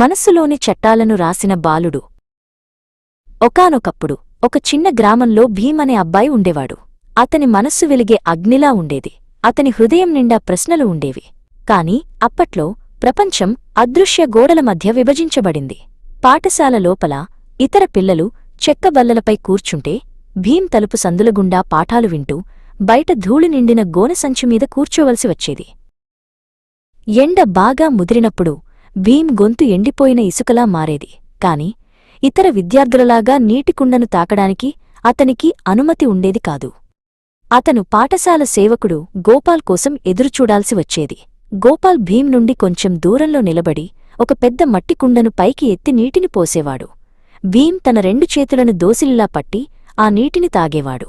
మనస్సులోని చట్టాలను రాసిన బాలుడు. ఒకానొకప్పుడు ఒక చిన్న గ్రామంలో భీమ్ అనే అబ్బాయి ఉండేవాడు. అతని మనస్సు వెలిగే అగ్నిలా ఉండేది. అతని హృదయం నిండా ప్రశ్నలు ఉండేవి. కాని అప్పట్లో ప్రపంచం అదృశ్య గోడల మధ్య విభజించబడింది. పాఠశాల లోపల ఇతర పిల్లలు చెక్కబల్లలపై కూర్చుంటే భీమ్ తలుపు సందులగుండా పాఠాలు వింటూ బయట ధూళి నిండిన గోనెసంచుమీద కూర్చోవలసి వచ్చేది. ఎండ బాగా ముదిరినప్పుడు భీమ్ గొంతు ఎండిపోయిన ఇసుకలా మారేది. కాని ఇతర విద్యార్థులలాగా నీటికుండను తాకడానికి అతనికి అనుమతి ఉండేది కాదు. అతను పాఠశాల సేవకుడు గోపాల్ కోసం ఎదురుచూడాల్సి వచ్చేది. గోపాల్ భీమ్ నుండి కొంచెం దూరంలో నిలబడి ఒక పెద్ద మట్టికుండను పైకి ఎత్తి నీటిని పోసేవాడు. భీమ్ తన 2 చేతులను దోసిలిలా పట్టి ఆ నీటిని తాగేవాడు.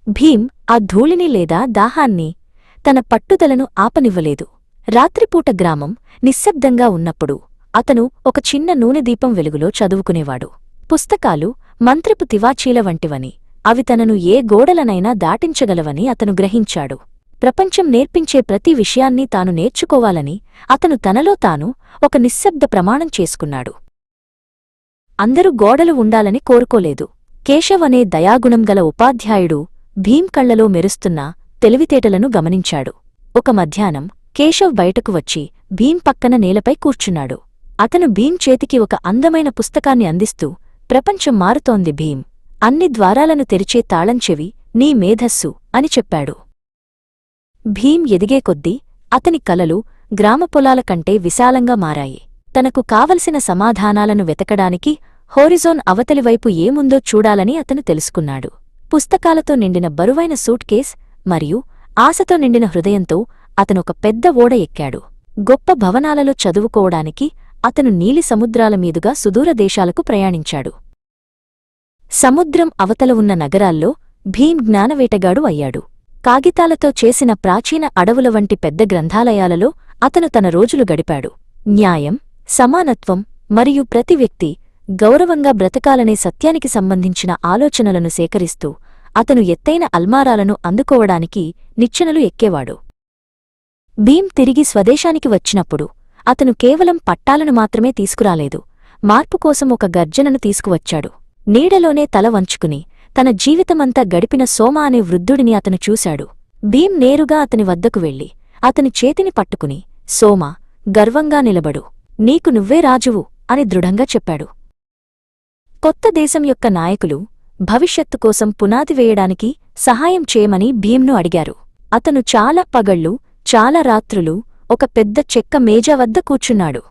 భీమ్ ఆ ధూళిని లేదా దాహాన్ని తన పట్టుదలను ఆపనివ్వలేదు. రాత్రిపూట గ్రామం నిశ్శబ్దంగా ఉన్నప్పుడు అతను ఒక చిన్న నూనె దీపం వెలుగులో చదువుకునేవాడు. పుస్తకాలు మంత్రపు తివాచీల వంటివని, అవి తనను ఏ గోడలనైనా దాటించగలవని అతను గ్రహించాడు. ప్రపంచం నేర్పించే ప్రతి విషయాన్ని తాను నేర్చుకోవాలని అతను తనలో తాను ఒక నిశ్శబ్ద ప్రమాణం చేసుకున్నాడు. అందరూ గోడలు ఉండాలని కోరుకోలేదు. కేశవ్ అనే దయాగుణం గల ఉపాధ్యాయుడు భీమ్ కళ్లలో మెరుస్తున్న తెలివితేటలను గమనించాడు. ఒక మధ్యాహ్నం కేశవ్ బయటకు వచ్చి భీమ్ పక్కన నేలపై కూర్చున్నాడు. అతను భీమ్ చేతికి ఒక అందమైన పుస్తకాన్ని అందిస్తూ, ప్రపంచం మారుతోంది భీమ్, అన్ని ద్వారాలను తెరిచే తాళంచెవి నీ మేధస్సు అని చెప్పాడు. భీమ్ ఎదిగే కొద్దీ అతని కలలు గ్రామ పొలాల కంటే విశాలంగా మారాయి. తనకు కావలసిన సమాధానాలను వెతకడానికి హోరిజోన్ అవతలివైపు ఏముందో చూడాలని అతను తెలుసుకున్నాడు. పుస్తకాలతో నిండిన బరువైన సూట్ కేస్ మరియు ఆశతో నిండిన హృదయంతో అతనొక పెద్ద ఓడ ఎక్కాడు. గొప్ప భవనాలలో చదువుకోవడానికి అతను నీలి సముద్రాల మీదుగా సుదూర దేశాలకు ప్రయాణించాడు. సముద్రం అవతల ఉన్న నగరాల్లో భీమ్ జ్ఞానవేటగాడు అయ్యాడు. కాగితాలతో చేసిన ప్రాచీన అడవుల వంటి పెద్ద గ్రంథాలయాలలో అతను తన రోజులు గడిపాడు. న్యాయం, సమానత్వం మరియు ప్రతి వ్యక్తి గౌరవంగా బ్రతకాలనే సత్యానికి సంబంధించిన ఆలోచనలను సేకరిస్తూ అతను ఎత్తైన అల్మారాలను అందుకోవడానికి నిచ్చెనలు ఎక్కేవాడు. భీమ్ తిరిగి స్వదేశానికి వచ్చినప్పుడు అతను కేవలం పట్టాలను మాత్రమే తీసుకురాలేదు, మార్పు కోసం ఒక గర్జనను తీసుకువచ్చాడు. నీడలోనే తల వంచుకుని తన జీవితమంతా గడిపిన సోమ అనే వృద్ధుడిని అతను చూశాడు. భీమ్ నేరుగా అతని వద్దకు వెళ్లి అతని చేతిని పట్టుకుని, సోమా, గర్వంగా నిలబడు, నీకు నువ్వే రాజువు అని దృఢంగా చెప్పాడు. కొత్త దేశం యొక్క నాయకులు భవిష్యత్తు కోసం పునాది వేయడానికి సహాయం చేయమని భీమ్ను అడిగారు. అతను చాలా పగళ్లు, చాలా రాత్రులు ఒక పెద్ద చెక్క మేజ వద్ద కూర్చున్నాడు.